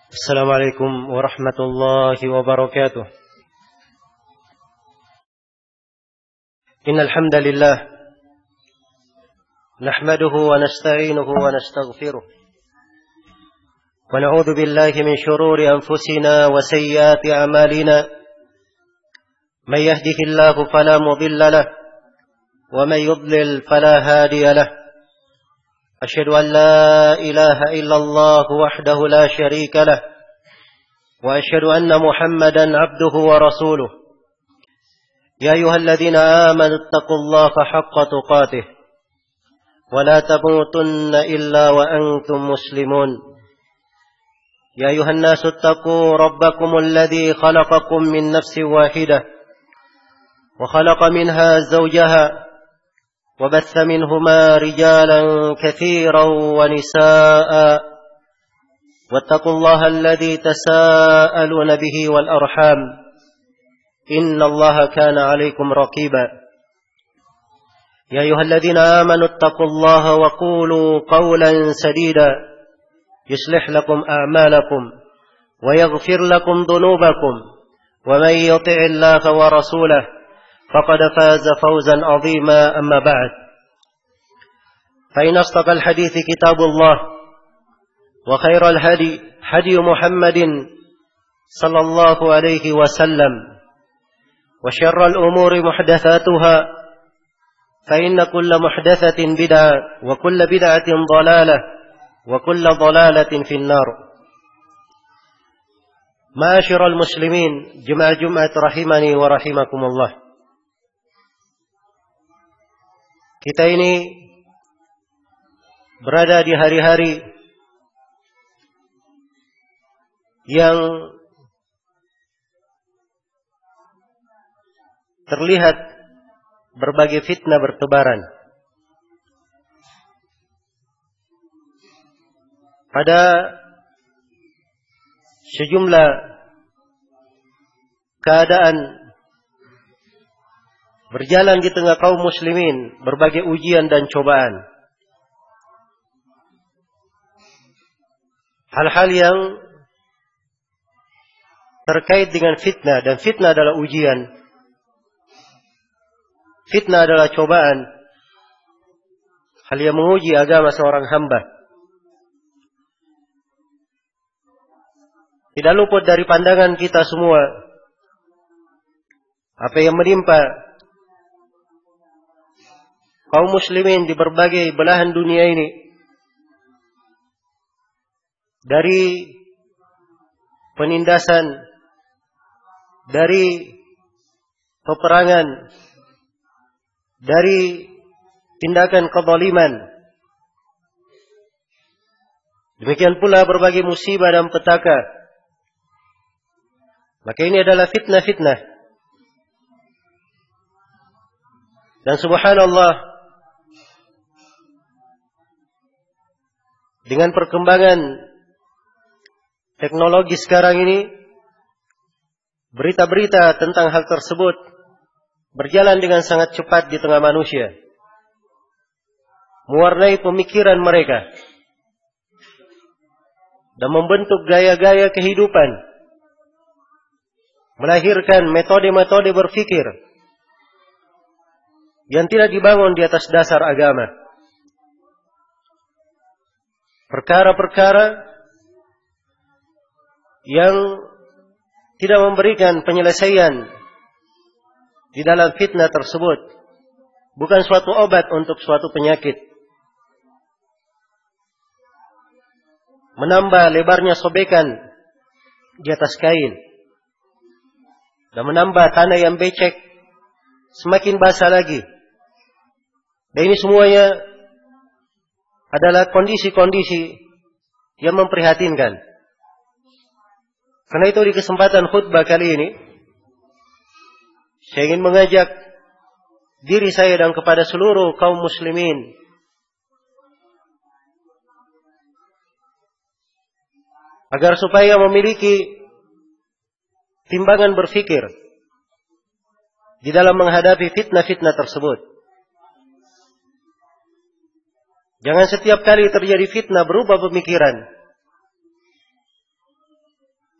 السلام عليكم ورحمة الله وبركاته. إن الحمد لله نحمده ونستعينه ونستغفره ونعوذ بالله من شرور أنفسنا وسيئات أعمالنا. من يهده الله فلا مضل له ومن يضلل فلا هادي له. أشهد أن لا إله إلا الله وحده لا شريك له وأشهد أن محمدا عبده ورسوله. يا أيها الذين آمنوا اتقوا الله حق تقاته ولا تموتن إلا وأنتم مسلمون. يا أيها الناس اتقوا ربكم الذي خلقكم من نفس واحدة وخلق منها زوجها وبث منهما رجالا كثيرا ونساء واتقوا الله الذي تساءلون به والأرحام إن الله كان عليكم رقيبا. يا أيها الذين آمنوا اتقوا الله وقولوا قولا سديدا يصلح لكم أعمالكم ويغفر لكم ذنوبكم ومن يطع الله ورسوله فقد فاز فوزا عظيما. أما بعد فإن أصدق الحديث كتاب الله وخير الهدي هدي محمد صلى الله عليه وسلم وشر الأمور محدثاتها فإن كل محدثة بدعة وكل بدعة ضلالة وكل ضلالة في النار. معاشر المسلمين جمعة رحمني ورحمكم الله. Kita ini berada di hari-hari yang terlihat berbagai fitnah bertebaran. Pada sejumlah keadaan berjalan di tengah kaum muslimin berbagai ujian dan cobaan. Hal-hal yang terkait dengan fitnah, dan fitnah adalah ujian. Fitnah adalah cobaan. Hal yang menguji agama seorang hamba. Tidak luput dari pandangan kita semua apa yang menimpa kaum muslimin di berbagai belahan dunia ini, dari penindasan, dari peperangan, dari tindakan kezaliman. Demikian pula berbagai musibah dan petaka. Maka ini adalah fitnah-fitnah. Dan subhanallah, dengan perkembangan teknologi sekarang ini, berita-berita tentang hal tersebut berjalan dengan sangat cepat di tengah manusia, mewarnai pemikiran mereka dan membentuk gaya-gaya kehidupan, melahirkan metode-metode berfikir yang tidak dibangun di atas dasar agama. Perkara-perkara yang tidak memberikan penyelesaian di dalam fitnah tersebut, bukan suatu obat untuk suatu penyakit. Menambah lebarnya sobekan di atas kain dan menambah tanah yang becek semakin basah lagi. Dan ini semuanya adalah kondisi-kondisi yang memprihatinkan. Karena itu di kesempatan khutbah kali ini, saya ingin mengajak diri saya dan kepada seluruh kaum muslimin agar supaya memiliki timbangan berfikir di dalam menghadapi fitnah-fitnah tersebut. Jangan setiap kali terjadi fitnah berubah pemikiran.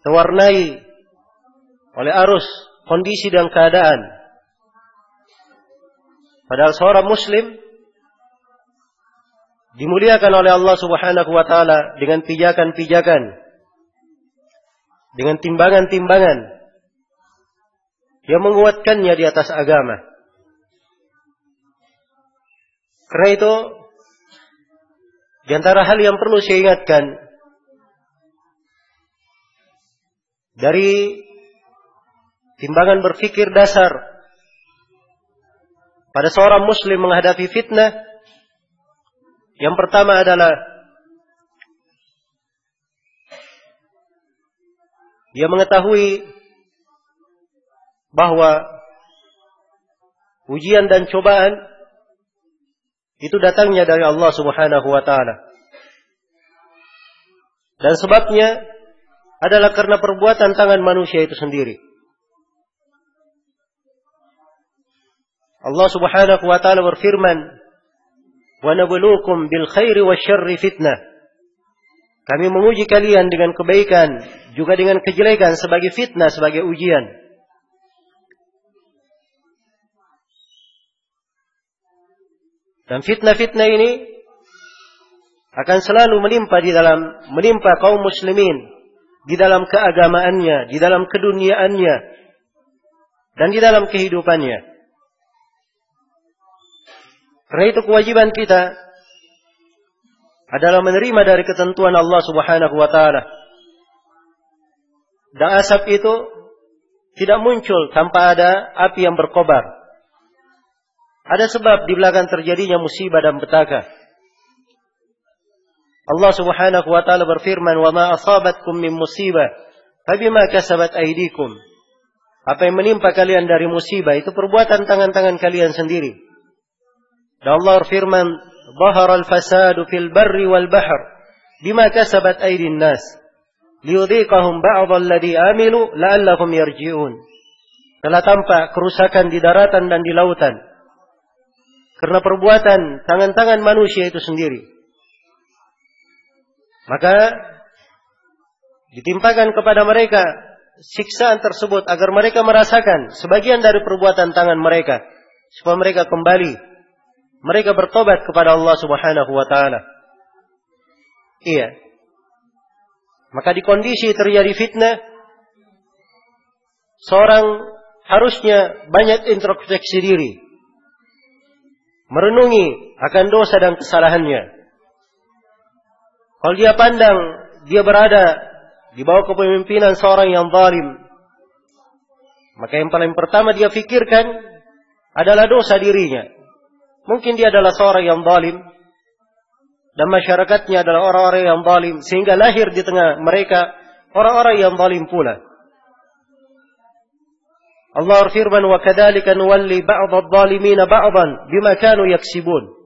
terwarnai oleh arus kondisi dan keadaan. Padahal seorang muslim dimuliakan oleh Allah Subhanahu wa taala dengan pijakan-pijakan, dengan timbangan-timbangan yang menguatkannya di atas agama. Karena itu, di antara hal yang perlu saya ingatkan dari timbangan berfikir dasar pada seorang muslim menghadapi fitnah, yang pertama adalah dia mengetahui bahwa ujian dan cobaan itu datangnya dari Allah Subhanahu wa taala. Dan sebabnya adalah karena perbuatan tangan manusia itu sendiri. Allah Subhanahu wa taala berfirman, "Wa nabluukum bil khairi wasyarri fitnah." Kami menguji kalian dengan kebaikan juga dengan kejelekan sebagai fitnah, sebagai ujian. Dan fitnah-fitnah ini akan selalu menimpa kaum muslimin di dalam keagamaannya, di dalam keduniaannya, dan di dalam kehidupannya. Karena itu kewajiban kita adalah menerima dari ketentuan Allah Subhanahu wa taala. Dan asap itu tidak muncul tanpa ada api yang berkobar. Ada sebab di belakang terjadinya musibah dan petaka. Allah Subhanahu wa taala berfirman, "Wa ma asabatkum min musibah fabima kasabat aydikum." Apa yang menimpa kalian dari musibah itu perbuatan tangan-tangan kalian sendiri. Dan Allah berfirman, "Dhahara al-fasadu fil barri wal bahr bima kasabat aydin nas liyudhiqahum ba'd alladhi amilu la'allahum yarji'un." Telah tampak kerusakan di daratan dan di lautan karena perbuatan tangan-tangan manusia itu sendiri. Maka ditimpakan kepada mereka siksaan tersebut agar mereka merasakan sebagian dari perbuatan tangan mereka, supaya mereka kembali, mereka bertobat kepada Allah Subhanahu wa taala. Iya. Maka di kondisi terjadi fitnah, seorang harusnya banyak introspeksi diri, merenungi akan dosa dan kesalahannya. Kalau dia pandang dia berada di bawah kepemimpinan seorang yang zalim, maka yang paling pertama dia pikirkan adalah dosa dirinya. Mungkin dia adalah seorang yang zalim dan masyarakatnya adalah orang-orang yang zalim, sehingga lahir di tengah mereka orang-orang yang zalim pula. Allah berfirman, "Wa kadzalika nuwalli ba'd adh-dhalimin ba'dan bima kanu yaksibun."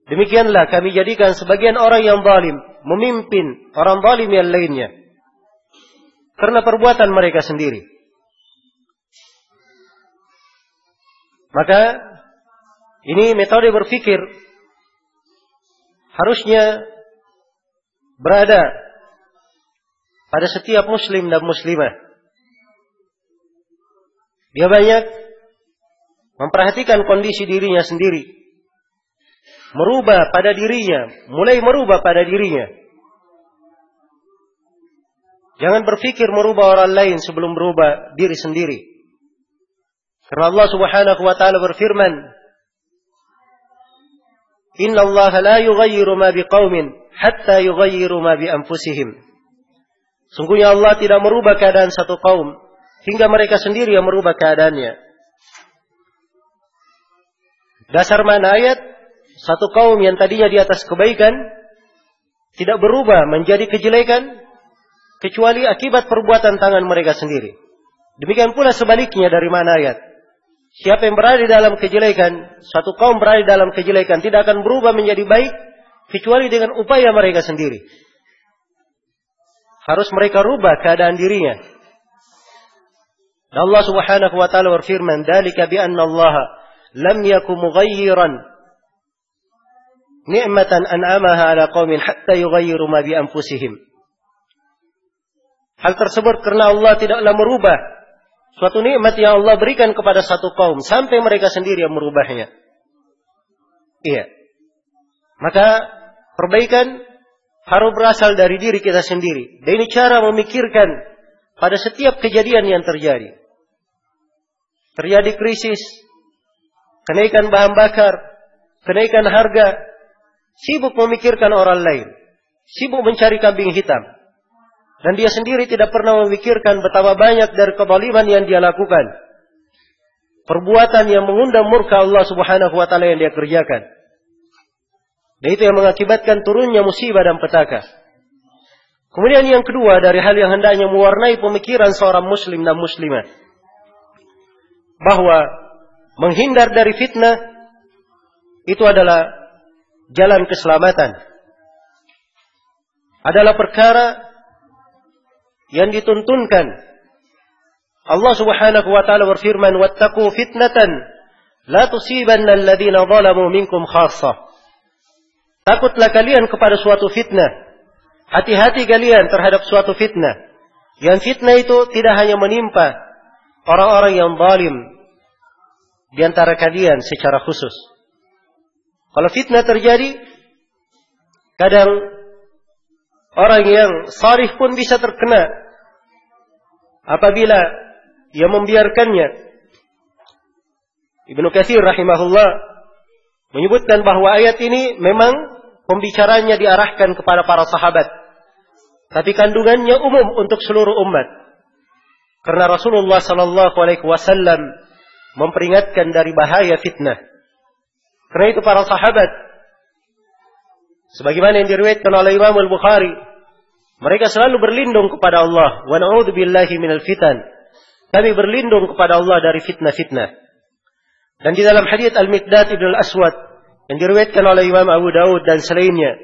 Demikianlah kami jadikan sebagian orang yang zalim memimpin orang zalim yang lainnya karena perbuatan mereka sendiri. Maka ini metode berpikir harusnya berada pada setiap muslim dan muslimah. Dia banyak memperhatikan kondisi dirinya sendiri, merubah pada dirinya, mulai merubah pada dirinya. Jangan berpikir merubah orang lain sebelum merubah diri sendiri. Karena Allah Subhanahu wa taala berfirman, "Inna Allah la yughayyiru ma biqaumin hatta yughayyiru ma bi anfusihim." Sungguhnya Allah tidak merubah keadaan satu kaum hingga mereka sendiri yang merubah keadaannya. Dasar mana ayat? Satu kaum yang tadinya di atas kebaikan tidak berubah menjadi kejelekan kecuali akibat perbuatan tangan mereka sendiri. Demikian pula sebaliknya dari mana ayat? Siapa yang berada di dalam kejelekan, satu kaum berada di dalam kejelekan tidak akan berubah menjadi baik kecuali dengan upaya mereka sendiri. Harus mereka rubah keadaan dirinya. Dan Allah Subhanahu wa taala berfirman, "Dzalika bi anna Allah lam yakum mughayyiran ni'matan an'amaha 'ala qaumin hatta yughayyiru ma bi anfusihim." Hal tersebut karena Allah tidaklah merubah suatu nikmat yang Allah berikan kepada satu kaum sampai mereka sendiri yang merubahnya. Iya. Maka perbaikan harus berasal dari diri kita sendiri. Dan ini cara memikirkan pada setiap kejadian yang terjadi. Terjadi krisis, kenaikan bahan bakar, kenaikan harga, sibuk memikirkan orang lain, sibuk mencari kambing hitam. Dan dia sendiri tidak pernah memikirkan betapa banyak dari kezaliman yang dia lakukan. Perbuatan yang mengundang murka Allah Subhanahu wa taala yang dia kerjakan. Dan itu yang mengakibatkan turunnya musibah dan petaka. Kemudian yang kedua dari hal yang hendaknya mewarnai pemikiran seorang muslim dan muslimah, bahwa menghindar dari fitnah itu adalah jalan keselamatan. Adalah perkara yang dituntunkan. Allah Subhanahu wa taala berfirman, "Wattaqu fitnatan la tusibanna alladziina zalamu minkum khassah." Takutlah kalian kepada suatu fitnah. Hati-hati kalian terhadap suatu fitnah. Yang fitnah itu tidak hanya menimpa orang-orang yang zalim di antara kalian secara khusus. Kalau fitnah terjadi, kadang orang yang salih pun bisa terkena apabila ia membiarkannya. Ibnu Katsir rahimahullah menyebutkan bahwa ayat ini memang pembicaranya diarahkan kepada para sahabat, tapi kandungannya umum untuk seluruh umat. Karena Rasulullah sallallahu alaihi wasallam memperingatkan dari bahaya fitnah. Karena itu para sahabat, sebagaimana yang diriwayatkan oleh Imam Al-Bukhari, mereka selalu berlindung kepada Allah. Wa na'udzu billahi minal fitan. Kami berlindung kepada Allah dari fitnah-fitnah. Dan di dalam hadits Al-Miqdad ibn Al-Aswad yang diriwayatkan oleh Imam Abu Daud dan selainnya,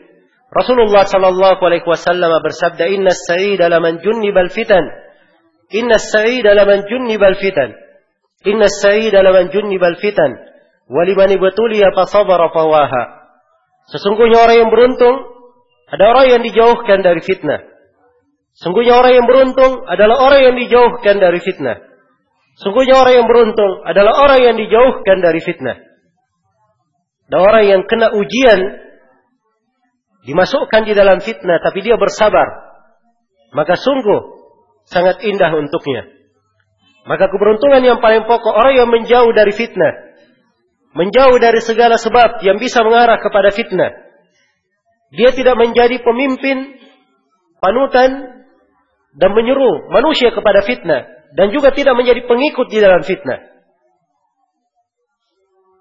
Rasulullah sallallahu alaihi wasallam bersabda, "Innas sa'ida laman junnibal fitan. Innas sa'ida laman junnibal fitan. Innas sa'ida laman junnibal fitan. Wa liman ibtuliya fa sabara fawaha." Sesungguhnya orang yang beruntung ada orang yang dijauhkan dari fitnah. Sesungguhnya orang yang beruntung adalah orang yang dijauhkan dari fitnah. Sesungguhnya orang yang beruntung adalah orang yang dijauhkan dari fitnah. Dan orang yang kena ujian dimasukkan di dalam fitnah tapi dia bersabar, maka sungguh sangat indah untuknya. Maka keberuntungan yang paling pokok orang yang menjauh dari fitnah, menjauh dari segala sebab yang bisa mengarah kepada fitnah. Dia tidak menjadi pemimpin, panutan, dan menyuruh manusia kepada fitnah. Dan juga tidak menjadi pengikut di dalam fitnah.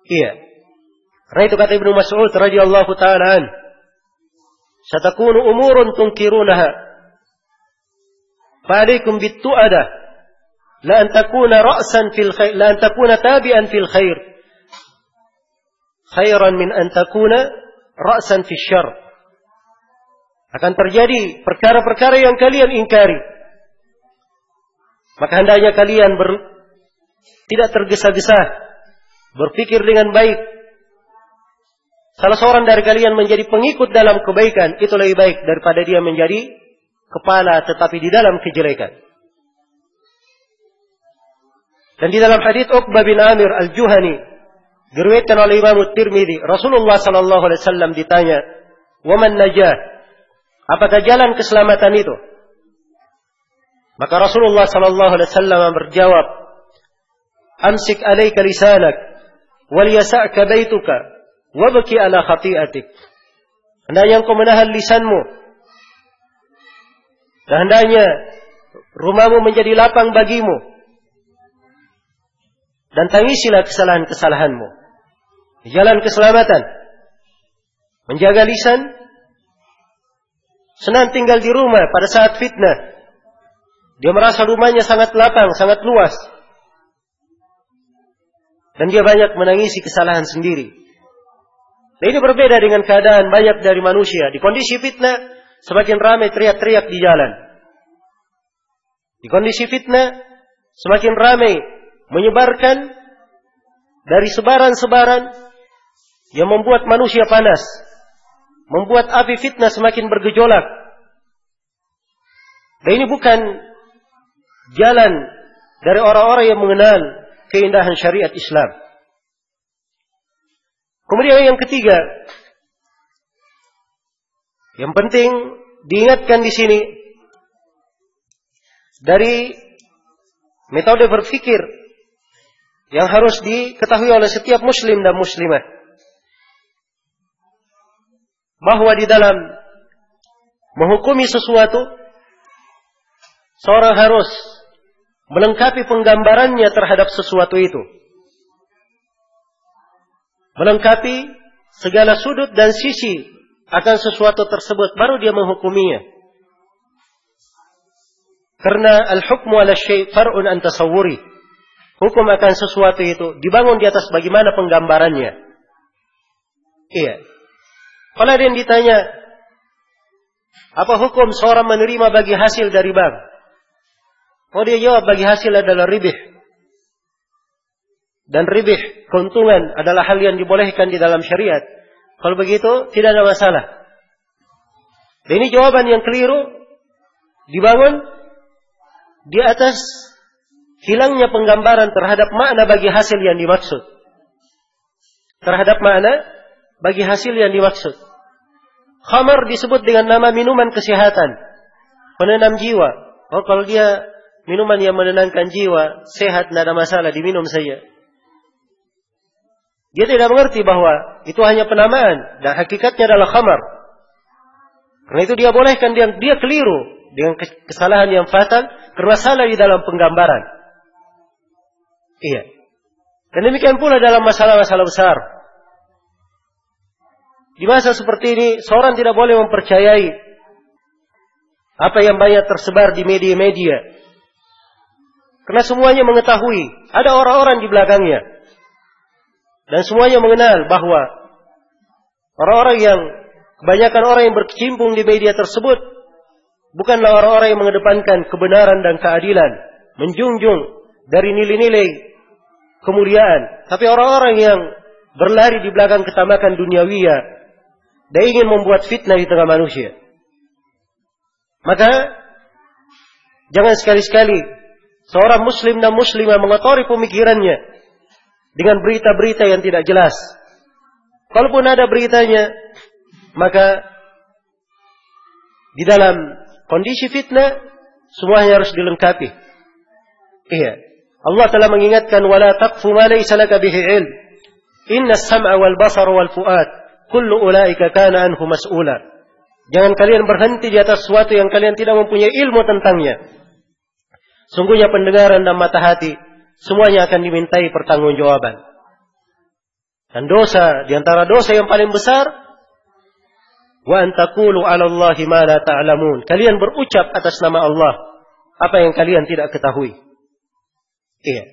Iya. Karena itu kata Ibnu Mas'ud radhiyallahu ta'ala an, "Satakunu umurun tunkirunaha. Fa'alaikum bittu'adah. La an takuna ra'san fil khair, la an takuna tabi'an fil khair. Khairan min an takuna ra'san fil syarr." Akan terjadi perkara-perkara yang kalian ingkari. Maka hendaknya kalian tidak tergesa-gesa, berpikir dengan baik. Salah seorang dari kalian menjadi pengikut dalam kebaikan, itu lebih baik daripada dia menjadi kepala tetapi di dalam kejelekan. Dan di dalam hadits Uqbah bin Amir Al-Juhani, diriwayatkan oleh Imam Tirmidzi, Rasulullah sallallahu alaihi wasallam ditanya, "Wa man najah?" Apakah jalan keselamatan itu? Maka Rasulullah sallallahu alaihi wasallam berjawab, "Amsik 'alaika lisanak wal yasa'ka baituka wabki 'ala khati'atik." Hendaknya engkau menahan lisanmu dan hendaknya rumahmu menjadi lapang bagimu dan tangisilah kesalahan-kesalahanmu. Jalan keselamatan menjaga lisan, senang tinggal di rumah pada saat fitnah. Dia merasa rumahnya sangat lapang, sangat luas. Dan dia banyak menangisi kesalahan sendiri. Dan ini berbeda dengan keadaan banyak dari manusia. Di kondisi fitnah, semakin ramai teriak-teriak di jalan. Di kondisi fitnah, semakin ramai menyebarkan dari sebaran-sebaran yang membuat manusia panas. Membuat api fitnah semakin bergejolak. Dan ini bukan jalan dari orang-orang yang mengenal keindahan syariat Islam. Kemudian yang ketiga, yang penting diingatkan di sini dari metode berpikir yang harus diketahui oleh setiap muslim dan muslimah, bahwa di dalam menghukumi sesuatu, seorang harus melengkapi penggambarannya terhadap sesuatu itu, melengkapi segala sudut dan sisi akan sesuatu tersebut, baru dia menghukuminya. Karena al-hukmu ala syai' far'un an tasawwuri. Hukum akan sesuatu itu dibangun di atas bagaimana penggambarannya. Iya. Kalau ada yang ditanya, apa hukum seorang menerima bagi hasil dari bank? Oh, dia jawab, bagi hasil adalah ribih. Dan ribih, keuntungan adalah hal yang dibolehkan di dalam syariat. Kalau begitu, tidak ada masalah. Dan ini jawaban yang keliru, dibangun di atas hilangnya penggambaran terhadap makna bagi hasil yang dimaksud. Terhadap makna bagi hasil yang dimaksud. Khamar disebut dengan nama minuman kesehatan, penenang jiwa. Oh, kalau dia minuman yang menenangkan jiwa, sehat, tidak ada masalah, diminum saja. Dia tidak mengerti bahwa itu hanya penamaan dan hakikatnya adalah khamar. Karena itu dia bolehkan, dia keliru dengan kesalahan yang fatal karena salah di dalam penggambaran. Iya. Dan demikian pula dalam masalah-masalah besar. Di masa seperti ini, seorang tidak boleh mempercayai apa yang banyak tersebar di media-media. Karena semuanya mengetahui, ada orang-orang di belakangnya. Dan semuanya mengenal bahwa orang-orang yang, kebanyakan orang yang berkecimpung di media tersebut, bukanlah orang-orang yang mengedepankan kebenaran dan keadilan, menjunjung dari nilai-nilai kemuliaan, tapi orang-orang yang berlari di belakang ketamakan duniawiyah dan ingin membuat fitnah di tengah manusia. Maka jangan sekali-sekali seorang muslim dan muslimah mengotori pemikirannya dengan berita-berita yang tidak jelas. Kalaupun ada beritanya, maka di dalam kondisi fitnah semuanya harus dilengkapi. Iya. Allah telah mengingatkan, wala taqfu ma laysa laka bihi ilm. Inna as-sam'a wal basara wal fu'ad kullu ulaika kana anhu mas'ula. Jangan kalian berhenti di atas sesuatu yang kalian tidak mempunyai ilmu tentangnya. Sungguhnya pendengaran dan mata hati semuanya akan dimintai pertanggungjawaban. Dan dosa, di antara dosa yang paling besar, wa an taqulu 'ala Allahi ma la ta'lamun. Kalian berucap atas nama Allah apa yang kalian tidak ketahui. Iya.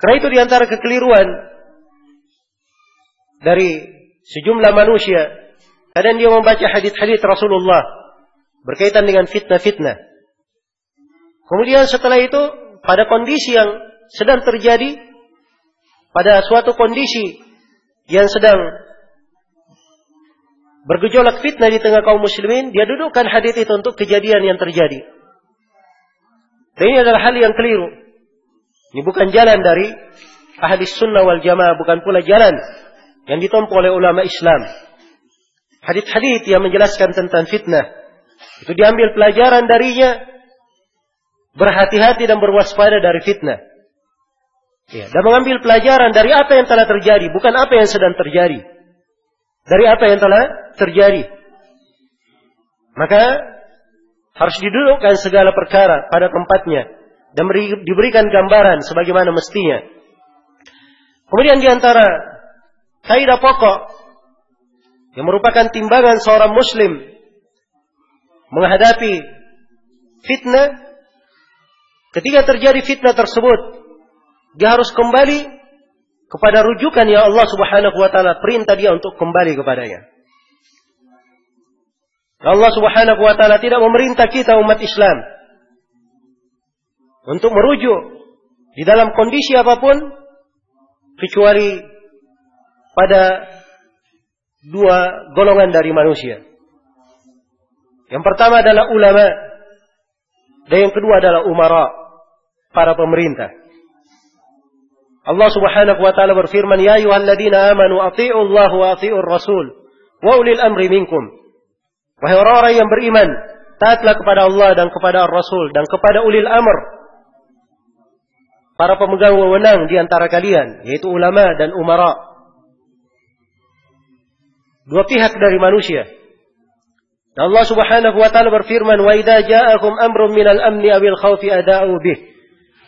Karena itu di antara kekeliruan dari sejumlah manusia, kadang dia membaca hadits-hadits Rasulullah berkaitan dengan fitnah-fitnah. Kemudian setelah itu, pada kondisi yang sedang terjadi, pada suatu kondisi yang sedang bergejolak fitnah di tengah kaum muslimin, dia dudukkan hadits itu untuk kejadian yang terjadi. Dan ini adalah hal yang keliru. Ini bukan jalan dari ahli sunnah wal jamaah, bukan pula jalan yang ditempuh oleh ulama Islam. Hadits-hadits yang menjelaskan tentang fitnah, itu diambil pelajaran darinya, berhati-hati dan berwaspada dari fitnah. Ya, dan mengambil pelajaran dari apa yang telah terjadi, bukan apa yang sedang terjadi. Dari apa yang telah terjadi. Maka harus didudukkan segala perkara pada tempatnya dan diberikan gambaran sebagaimana mestinya. Kemudian di antara kaidah pokok yang merupakan timbangan seorang muslim menghadapi fitnah, ketika terjadi fitnah tersebut, dia harus kembali kepada rujukan yang Allah Subhanahu wa taala perintah dia untuk kembali kepadanya. Allah Subhanahu wa taala tidak memerintah kita umat Islam untuk merujuk di dalam kondisi apapun kecuali pada dua golongan dari manusia. Yang pertama adalah ulama. Dan yang kedua adalah umara, para pemerintah. Allah Subhanahu wa taala berfirman, "Ya ayyuhalladzina amanu athi'u Allah wa athi'ur rasul wa ulil amri minkum." Wahai orang-orang yang beriman, taatlah kepada Allah dan kepada Ar-Rasul dan kepada ulil amr, para pemegang wewenang di antara kalian, yaitu ulama dan umara. Dua pihak dari manusia. Dan Allah Subhanahu wa taala berfirman, "Wa idza ja'akum amrun minal amni awil khawfi ada'u bih,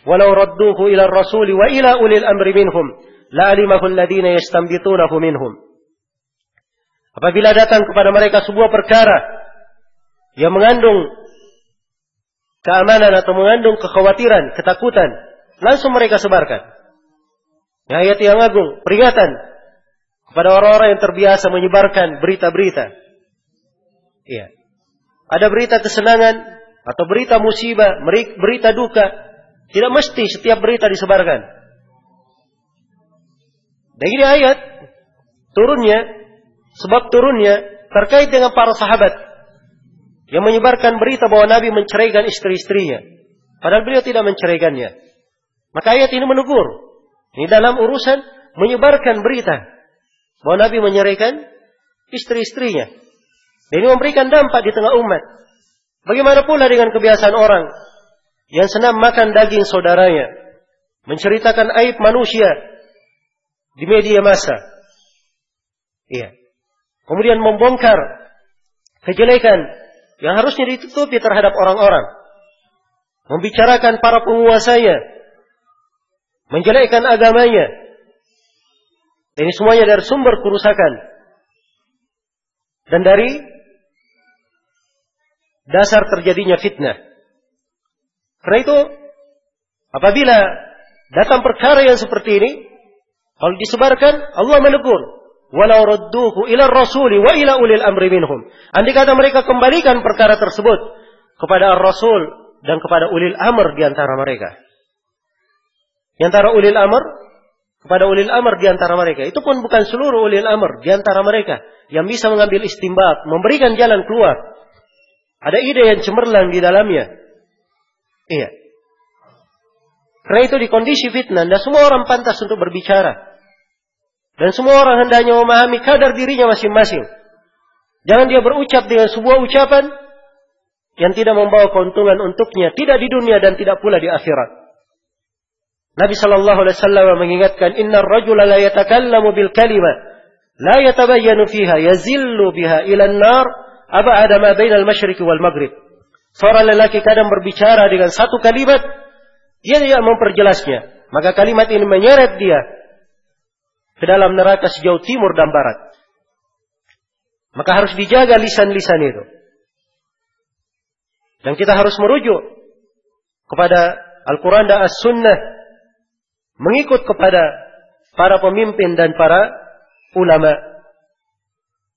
walau radduhu ila ar-rasuli wa ila ulil amri minhum, la'alimahu alladhina yastanbitunahu minhum." Apabila datang kepada mereka sebuah perkara yang mengandung keamanan atau mengandung kekhawatiran, ketakutan, langsung mereka sebarkan. Ayat yang agung, peringatan kepada orang-orang yang terbiasa menyebarkan berita-berita. Iya. Ada berita kesenangan atau berita musibah, berita duka. Tidak mesti setiap berita disebarkan. Dan ini ayat sebab turunnya terkait dengan para sahabat yang menyebarkan berita bahwa Nabi menceraikan istri-istrinya. Padahal beliau tidak menceraikannya. Maka ayat ini menegur. Ini dalam urusan menyebarkan berita bahwa Nabi menceraikan istri-istrinya. Dan ini memberikan dampak di tengah umat. Bagaimana pula dengan kebiasaan orang yang senang makan daging saudaranya, menceritakan aib manusia di media massa. Iya. Kemudian membongkar kejelekan yang harusnya ditutupi terhadap orang-orang. Membicarakan para penguasanya, menjelekkan agamanya. Ini semuanya dari sumber kerusakan. Dan dari dasar terjadinya fitnah. Karena itu, apabila datang perkara yang seperti ini, kalau disebarkan, Allah menegur, "Walau radduhu ila ar-rasuli wa ila ulil amri minhum." Andai kata mereka kembalikan perkara tersebut kepada Ar-Rasul dan kepada ulil amr di antara mereka. Di antara ulil amr, kepada ulil amr di antara mereka. Itu pun bukan seluruh ulil amr di antara mereka yang bisa mengambil istimbat, memberikan jalan keluar. Ada ide yang cemerlang di dalamnya. Iya. Karena itu di kondisi fitnah, dan semua orang pantas untuk berbicara. Dan semua orang hendaknya memahami kadar dirinya masing-masing. Jangan dia berucap dengan sebuah ucapan yang tidak membawa keuntungan untuknya, tidak di dunia dan tidak pula di akhirat. Nabi sallallahu alaihi wasallam mengingatkan, "Innar rajula la yatakallamu bil kalimah la yatabayyanu fiha yazillu biha ila an-nar ab'ada ma bainal masyriqi wal maghrib." Seorang lelaki kadang berbicara dengan satu kalimat, dia tidak memperjelasnya, maka kalimat ini menyeret dia ke dalam neraka sejauh timur dan barat. Maka harus dijaga lisan-lisan itu. Dan kita harus merujuk kepada Al-Quran dan As-Sunnah, mengikut kepada para pemimpin dan para ulama.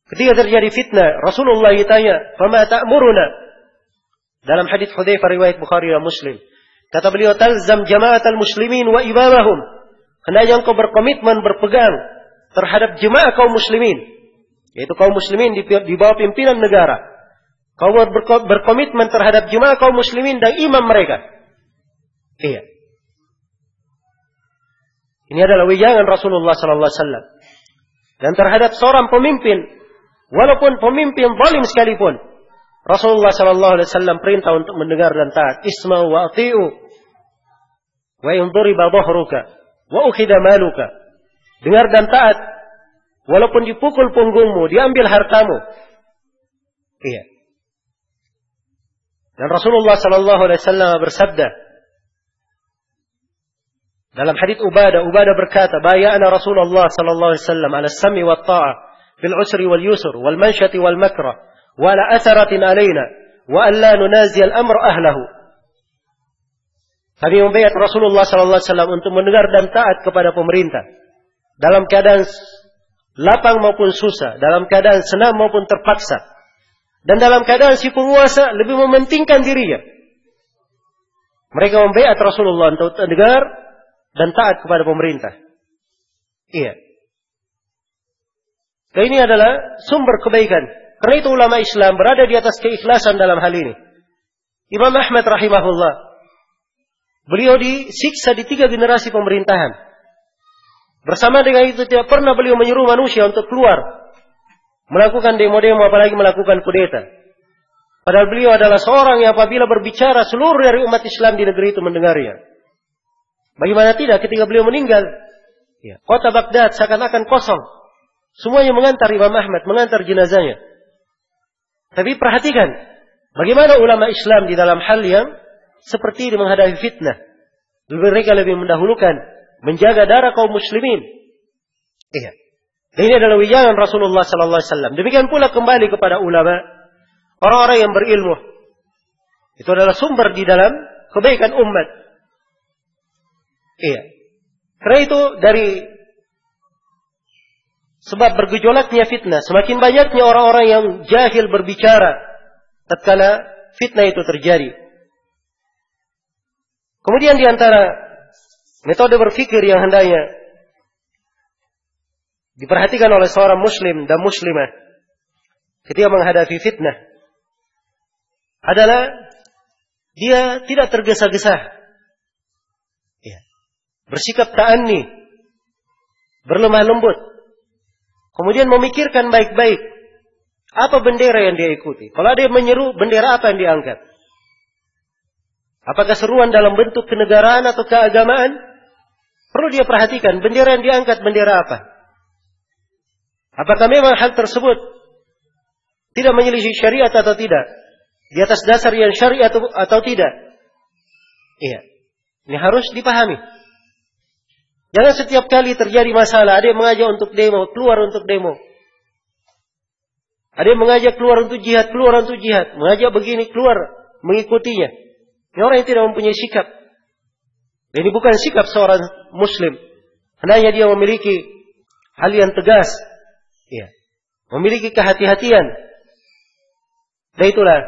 Ketika terjadi fitnah, Rasulullah ditanya, "Fama ta'muruna?" Dalam hadits Hudzaifah riwayat Bukhari dan Muslim. Kata beliau, "Talzam jama'atal muslimin wa imamahum." Hendaknya engkau berkomitmen, berpegang terhadap jemaah kaum muslimin, yaitu kaum muslimin di bawah pimpinan negara. Kau berkomitmen terhadap jemaah kaum muslimin dan imam mereka. Iya. Ini adalah wejangan Rasulullah sallallahu alaihi wasallam. Dan terhadap seorang pemimpin, walaupun pemimpin zalim sekalipun, Rasulullah sallallahu alaihi wasallam perintah untuk mendengar dan taat. Isma'u wa ati'u wa in duriba dhahruka wa ukhidha maluka. Dengar dan taat walaupun dipukul punggungmu, diambil hartamu. Iya. Dan Rasulullah sallallahu alaihi wasallam bersabda dalam hadits Ubadah berkata, "Bay'ana Rasulullah sallallahu alaihi wasallam 'ala as-sam'i wat ta'ah fil 'usri wal yusr wal manshati wal makrah wa la atharatin 'alaina wa an la nunazi al-amr ahlahu." Kami membaiat Rasulullah sallallahu alaihi wasallam untuk mendengar dan taat kepada pemerintah dalam keadaan lapang maupun susah, dalam keadaan senang maupun terpaksa, dan dalam keadaan si penguasa lebih mementingkan dirinya. Mereka membaiat Rasulullah untuk mendengar dan taat kepada pemerintah. Iya. Dan ini adalah sumber kebaikan Karena itu ulama Islam berada di atas keikhlasan dalam hal ini. Imam Ahmad rahimahullah, beliau disiksa di 3 generasi pemerintahan. Bersama dengan itu tidak pernah beliau menyuruh manusia untuk keluar melakukan demo-demo, apalagi melakukan kudeta. Padahal beliau adalah seorang yang apabila berbicara seluruh dari umat Islam di negeri itu mendengarnya. Bagaimana tidak ketika beliau meninggal, kota Baghdad seakan-akan kosong. Semuanya mengantar Imam Ahmad, mengantar jenazahnya. Tapi perhatikan, bagaimana ulama Islam di dalam hal yang seperti ini menghadapi fitnah. Mereka lebih mendahulukan menjaga darah kaum muslimin. Iya. Dan ini adalah wijangan Rasulullah sallallahu alaihi wasallam. Demikian pula kembali kepada ulama, orang-orang yang berilmu. Itu adalah sumber di dalam kebaikan umat. Iya. Karena itu dari sebab bergejolaknya fitnah, semakin banyaknya orang-orang yang jahil berbicara tatkala fitnah itu terjadi. Kemudian di antara metode berfikir yang hendaknya diperhatikan oleh seorang muslim dan muslimah ketika menghadapi fitnah adalah dia tidak tergesa-gesa. Ya. Bersikap ta'anni, berlemah lembut. Kemudian memikirkan baik-baik apa bendera yang dia ikuti. Kalau dia menyeru, bendera apa yang diangkat? Apakah seruan dalam bentuk kenegaraan atau keagamaan? Perlu dia perhatikan bendera yang diangkat bendera apa. Apakah memang hal tersebut tidak menyelisih syariat atau tidak? Di atas dasar yang syariat atau tidak? Iya. Ini harus dipahami. Jangan setiap kali terjadi masalah, ada yang mengajak untuk demo, keluar untuk demo. Ada yang mengajak keluar untuk jihad, keluar untuk jihad. Mengajak begini, keluar, mengikutinya. Ini orang yang tidak mempunyai sikap. Ini bukan sikap seorang muslim. Hendaknya dia memiliki hal yang tegas. Ya. Memiliki kehati-hatian. Dan itulah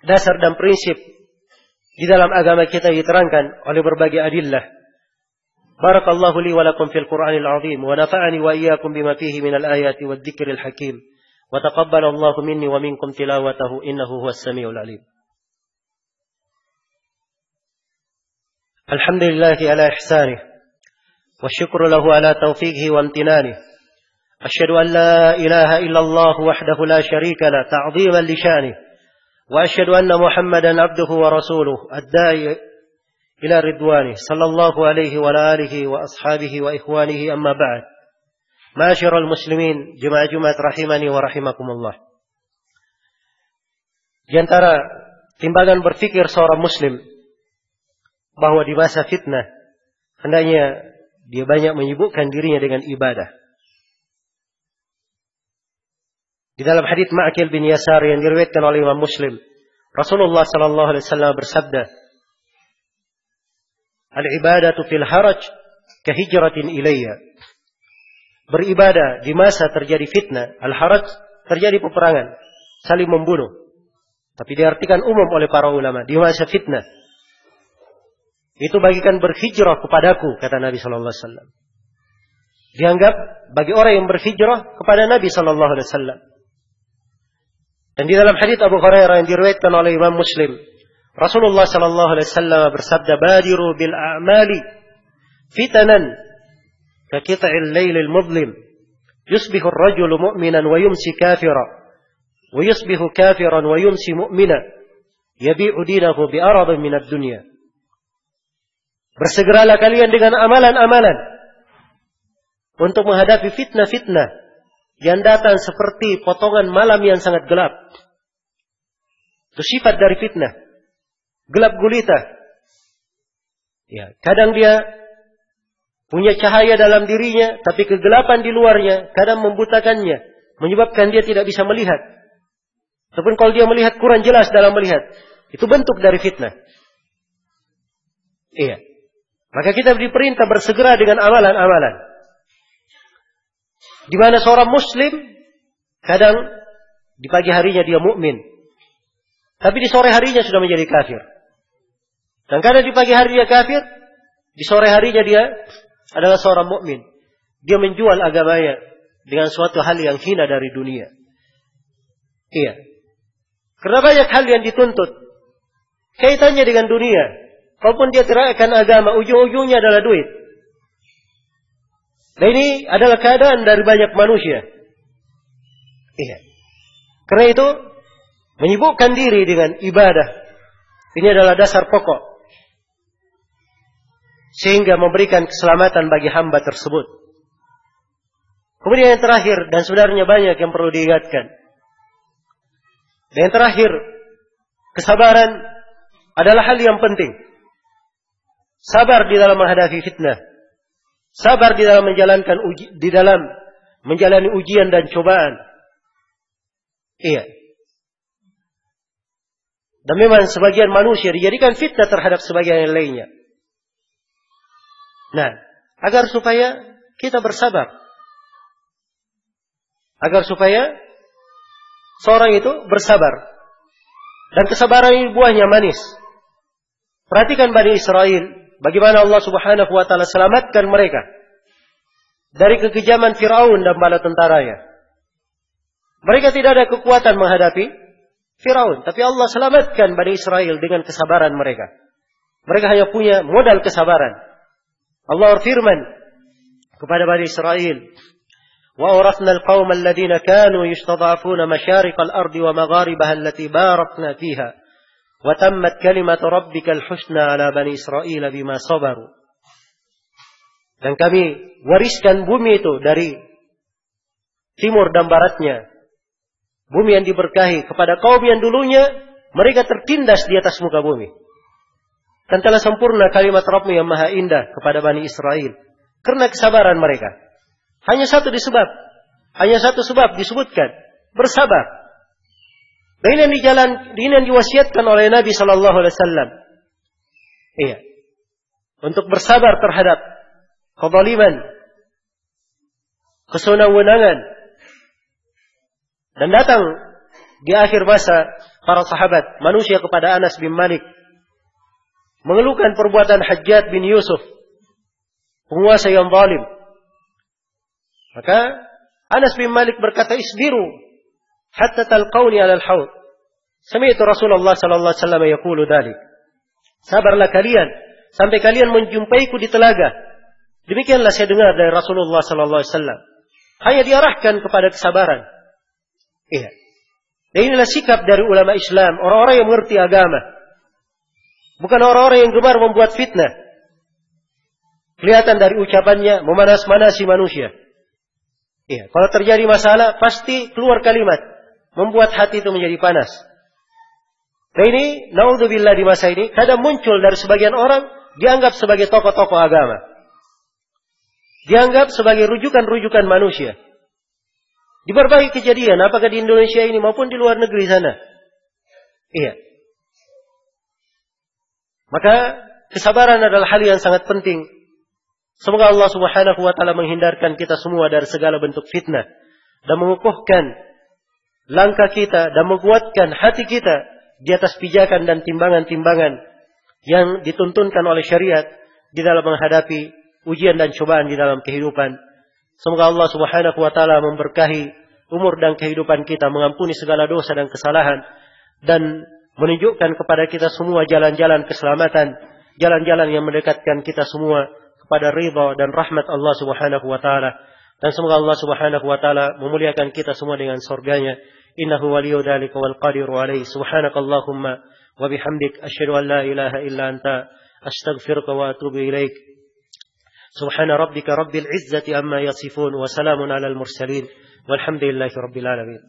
dasar dan prinsip di dalam agama kita diterangkan oleh berbagai adillah. Barakallahu li wa lakum fil Qur'anil 'azim wa nafa'ani wa iyyakum bima fihi minal ayati wadh-dhikril hakim wa taqabbalallahu minni wa minkum tilawatahu innahu huwas samiul 'alim. Alhamdulillahi ala ihsanih wa syukru lahu ala taufiqihi wa amtinanih. Asyhadu an la ilaha illallah wahdahu la syarika la ta'dhiman li sya'nih wa asyhadu anna Muhammadan 'abduhu wa rasuluhu ad-da'i ila ridwani sallallahu alaihi wa alihi wa ashabihi wa ikhwanihi amma ba'd. Ma'asyiral muslimin, jemaah Jumat rahimani wa rahimakumullah. Di antara timbangan berfikir seorang muslim bahwa di masa fitnah hendaknya dia banyak menyibukkan dirinya dengan ibadah. Di dalam hadits Ma'qil bin Yasar yang diriwayatkan oleh Imam Muslim, Rasulullah sallallahu alaihi wasallam bersabda, "Al-ibadatu fil haraj kahijratin ilayya." Beribadah di masa terjadi fitnah, al-haraj terjadi peperangan, saling membunuh. Tapi diartikan umum oleh para ulama di masa fitnah. Itu bagikan berhijrah kepadaku, kata Nabi sallallahu alaihi wasallam. Dianggap bagi orang yang berhijrah kepada Nabi sallallahu alaihi wasallam. Dan di dalam hadits Abu Hurairah yang diriwayatkan oleh Imam Muslim, Rasulullah sallallahu alaihi wasallam bersabda, "Badiru bil a'mali fitanan ka qita'il lailil mudlim. Yusbihu ar-rajulu mu'minan wa yumsi kafiran, wa yusbihu kafiran wa yumsi mu'mina, yabi'u dinahu bi aradin min ad-dunya." Bersegeralah kalian dengan amalan-amalan untuk menghadapi fitnah-fitnah yang datang seperti potongan malam yang sangat gelap. Itu sifat dari fitnah. Gelap gulita. Ya, kadang dia punya cahaya dalam dirinya, tapi kegelapan di luarnya kadang membutakannya, menyebabkan dia tidak bisa melihat. Ataupun kalau dia melihat kurang jelas dalam melihat, itu bentuk dari fitnah. Iya. Maka kita diperintah bersegera dengan amalan-amalan. Di mana seorang muslim kadang di pagi harinya dia mukmin, tapi di sore harinya sudah menjadi kafir. Dan kadang di pagi hari dia kafir, di sore harinya dia adalah seorang mukmin. Dia menjual agamanya dengan suatu hal yang hina dari dunia. Iya. Karena banyak hal yang dituntut. Kaitannya dengan dunia. Walaupun dia teriakan agama, ujung-ujungnya adalah duit. Dan ini adalah keadaan dari banyak manusia. Iya. Karena itu, menyibukkan diri dengan ibadah. Ini adalah dasar pokok. Sehingga memberikan keselamatan bagi hamba tersebut. Kemudian yang terakhir, dan sebenarnya banyak yang perlu diingatkan. Dan yang terakhir, kesabaran adalah hal yang penting. Sabar di dalam menghadapi fitnah. Sabar di dalam menjalani ujian dan cobaan. Iya. Dan memang sebagian manusia dijadikan fitnah terhadap sebagian yang lainnya. Nah, agar supaya kita bersabar. Agar supaya seorang itu bersabar. Dan kesabaran ini buahnya manis. Perhatikan Bani Israel. Bagaimana Allah subhanahu wa ta'ala selamatkan mereka. Dari kekejaman Fir'aun dan bala tentaranya. Mereka tidak ada kekuatan menghadapi Fir'aun. Tapi Allah selamatkan Bani Israel dengan kesabaran mereka. Mereka hanya punya modal kesabaran. Allah berfirman kepada Bani Israel. وَأَوْرَثْنَا الْقَوْمَ الَّذِينَ كَانُوا يُسْتَضْعَفُونَ مَشَارِقَ الْأَرْضِ وَمَغَارِبَهَا الَّتِي بَارَكْنَا فِيهَا وَتَمَّتْ كَلِمَةُ رَبِّكَ الْحُسْنَى عَلَى بَنِي إِسْرَائِيلَ بِمَا صَبَرُوا. Dan kami wariskan bumi itu dari timur dan baratnya. Bumi yang diberkahi kepada kaum yang dulunya mereka tertindas di atas muka bumi. Dan telah sempurna kalimat Rabbmu yang maha indah kepada Bani Israel. Karena kesabaran mereka. Hanya satu sebab disebutkan. Bersabar. Dan ini yang diwasiatkan oleh Nabi Sallallahu Alaihi Wasallam. Iya. Untuk bersabar terhadap kezaliman, kesewenang-wenangan. Dan datang di akhir masa para sahabat, manusia kepada Anas bin Malik. Mengeluhkan perbuatan Hajjaj bin Yusuf. Penguasa yang zalim. Maka Anas bin Malik berkata, "Isbiru hatta talqauni 'ala al-haud." Sami'tu Rasulullah sallallahu alaihi wasallam yaqulu dzalik. Sabarlah kalian sampai kalian menjumpaiku di telaga. Demikianlah saya dengar dari Rasulullah sallallahu alaihi wasallam. Hanya diarahkan kepada kesabaran. Iya. Dan inilah sikap dari ulama Islam, orang-orang yang mengerti agama. Bukan orang-orang yang gemar membuat fitnah. Kelihatan dari ucapannya memanas-manasi manusia. Iya, kalau terjadi masalah pasti keluar kalimat membuat hati itu menjadi panas. Nah ini, naudzubillah di masa ini kadang muncul dari sebagian orang dianggap sebagai tokoh-tokoh agama. Dianggap sebagai rujukan-rujukan manusia. Di berbagai kejadian, apakah di Indonesia ini maupun di luar negeri sana. Iya. Maka kesabaran adalah hal yang sangat penting. Semoga Allah subhanahu wa ta'ala menghindarkan kita semua dari segala bentuk fitnah. Dan mengukuhkan langkah kita dan menguatkan hati kita di atas pijakan dan timbangan-timbangan yang dituntunkan oleh syariat di dalam menghadapi ujian dan cobaan di dalam kehidupan. Semoga Allah subhanahu wa ta'ala memberkahi umur dan kehidupan kita, mengampuni segala dosa dan kesalahan, dan menunjukkan kepada kita semua jalan-jalan keselamatan, jalan-jalan yang mendekatkan kita semua kepada ridha dan rahmat Allah subhanahu wa ta'ala. Dan semoga Allah subhanahu wa ta'ala memuliakan kita semua dengan surganya. Innahu waliyu dzalika wal qadiru alaihi. Subhanakallahumma wa bihamdik asyhadu an la ilaha illa anta astaghfiruka wa atubu ilaik. Subhana rabbika rabbil izzati amma yasifun wa salamun alal mursalin walhamdulillahi rabbil alamin.